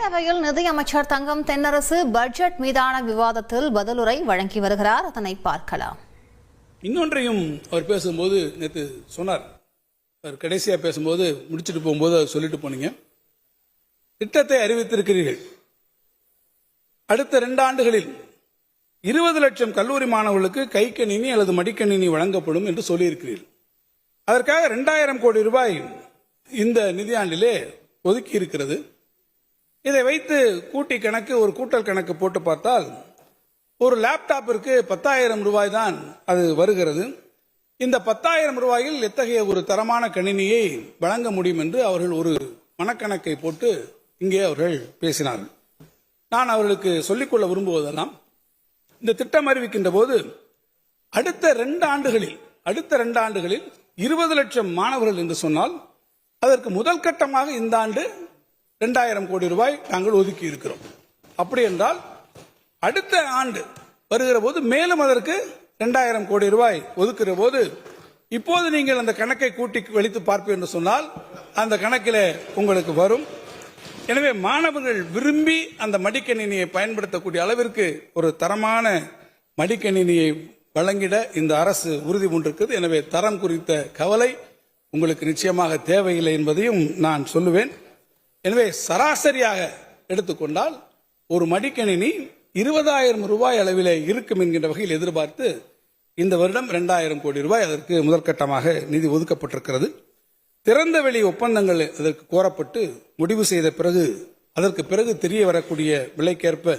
மக்களவையில் நிதியமைச்சர் தங்கம் தென்னரசு பட்ஜெட் மீதான விவாதத்தில் பதிலுரை வழங்கி வருகிறார். அதனை பார்க்கலாம். இன்னொன்றையும் அவர் பேசும்போது நேற்று சொன்னார். அவர் கடைசியாக பேசும்போது முடிச்சுட்டு போகும்போது அவர் சொல்லிட்டு போனீங்க, திட்டத்தை அறிவித்திருக்கிறீர்கள், அடுத்த 2 ஆண்டுகளில் 20 லட்சம் கல்லூரி மாணவர்களுக்கு கைக்கணினி அல்லது மடிக்கணினி வழங்கப்படும் என்று சொல்லியிருக்கிறீர்கள். அதற்காக 2000 கோடி ரூபாய் இந்த நிதியாண்டிலே ஒதுக்கி இருக்கிறது. இதை வைத்து கூட்டி கணக்கு, ஒரு கூட்டல் கணக்கு போட்டு பார்த்தால் ஒரு லேப்டாப்பிற்கு 10,000 ரூபாய் தான் அது வருகிறது. இந்த 10,000 ரூபாயில் எத்தகைய ஒரு தரமான கணினியை வழங்க முடியும் என்று அவர்கள் ஒரு மனக்கணக்கை போட்டு இங்கே அவர்கள் பேசினார்கள். நான் அவர்களுக்கு சொல்லிக்கொள்ள விரும்புவதெல்லாம், இந்த திட்டம் அறிவிக்கின்ற போது அடுத்த 2 ஆண்டுகளில் 20 லட்சம் மாணவர்கள் என்று சொன்னால் அதற்கு முதல் கட்டமாக இந்த ஆண்டு 2000 கோடி ரூபாய் நாங்கள் ஒதுக்கி இருக்கிறோம். அப்படி என்றால் அடுத்த ஆண்டு வருகிற போது மேலும் அதற்கு 2000 கோடி ரூபாய் ஒதுக்குற போது இப்போது நீங்கள் அந்த கணக்கை கூட்டி வெளித்து பார்ப்பீர்கள் என்று சொன்னால் அந்த கணக்கில் உங்களுக்கு வரும். எனவே மாணவர்கள் விரும்பி அந்த மடிக்கணினியை பயன்படுத்தக்கூடிய அளவிற்கு ஒரு தரமான மடிக்கணினியை வழங்கிட இந்த அரசு உறுதி கொண்டிருக்கிறது. எனவே தரம் குறித்த கவலை உங்களுக்கு நிச்சயமாக தேவையில்லை என்பதையும் நான் சொல்லுவேன். எனவே சராசரியாக எடுத்துக்கொண்டால் ஒரு மடிக்கணினி 20,000 ரூபாய் அளவில் இருக்கும் என்கின்ற வகையில் எதிர்பார்த்து இந்த வருடம் 2000 கோடி ரூபாய் அதற்கு முதற்கட்டமாக நிதி ஒதுக்கப்பட்டிருக்கிறது. திறந்த வெளி ஒப்பந்தங்கள் அதற்கு கோரப்பட்டு முடிவு செய்த பிறகு அதற்கு பிறகு தெரிய வரக்கூடிய விலைக்கேற்ப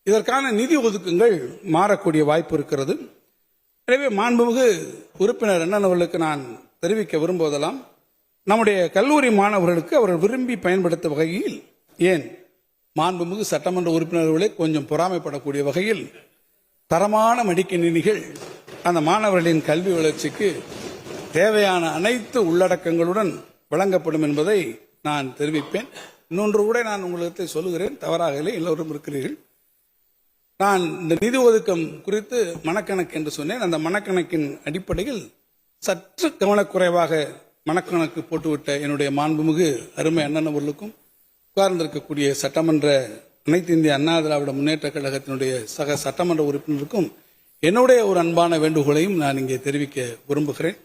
இதற்கான நிதி ஒதுக்குங்கள் மாறக்கூடிய வாய்ப்பு இருக்கிறது. எனவே மாண்புமிகு உறுப்பினர் அண்ணன் அவர்களுக்கு நான் தெரிவிக்க விரும்புவதெல்லாம், நம்முடைய கல்லூரி மாணவர்களுக்கு அவர்கள் விரும்பி பயன்படுத்த வகையில், ஏன் மாண்புமிகு சட்டமன்ற உறுப்பினர்களே கொஞ்சம் பொறாமைப்படக்கூடிய வகையில் தரமான மடிக்கணினிகள் அந்த மாணவர்களின் கல்வி வளர்ச்சிக்கு தேவையான அனைத்து உள்ளடக்கங்களுடன் வழங்கப்படும் என்பதை நான் தெரிவிப்பேன். இன்னொன்று கூட நான் உங்களுக்கு சொல்லுகிறேன், தவறாக இல்லை, எல்லோரும் இருக்கிறீர்கள். நான் இந்த நிதி ஒதுக்கம் குறித்து மனக்கணக்கு என்று சொன்னேன். அந்த மனக்கணக்கின் அடிப்படையில் சற்று கவனக்குறைவாக மனக்கணக்கு போட்டுவிட்ட என்னுடைய மாண்புமிகு அருமை அண்ணன் அவர்களுக்கும் உட்கார்ந்திருக்கக்கூடிய சட்டமன்ற அனைத்து இந்திய அண்ணா திராவிட முன்னேற்ற கழகத்தினுடைய சக சட்டமன்ற உறுப்பினருக்கும் என்னுடைய ஒரு அன்பான வேண்டுகோளையும் நான் இங்கே தெரிவிக்க விரும்புகிறேன்.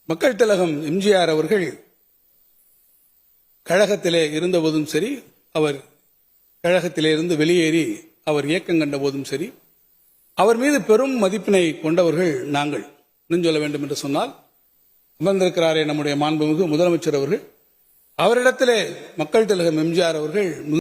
மக்கள் திலகம் எம்ஜிஆர் அவர்கள் கழகத்திலே இருந்தபோதும் சரி, அவர் கழகத்திலே இருந்து வெளியேறி அவர் இயக்கம் கண்ட போதும் சரி, அவர் மீது பெரும் மதிப்பினை கொண்டவர்கள் நாங்கள். இன்னும் சொல்ல வேண்டும் என்று சொன்னால், அமர்ந்திருக்கிறாரே நம்முடைய மாண்புமிகு முதலமைச்சர் அவர்கள், அவரிடத்திலே மக்கள் திலகம் எம்ஜிஆர் அவர்கள்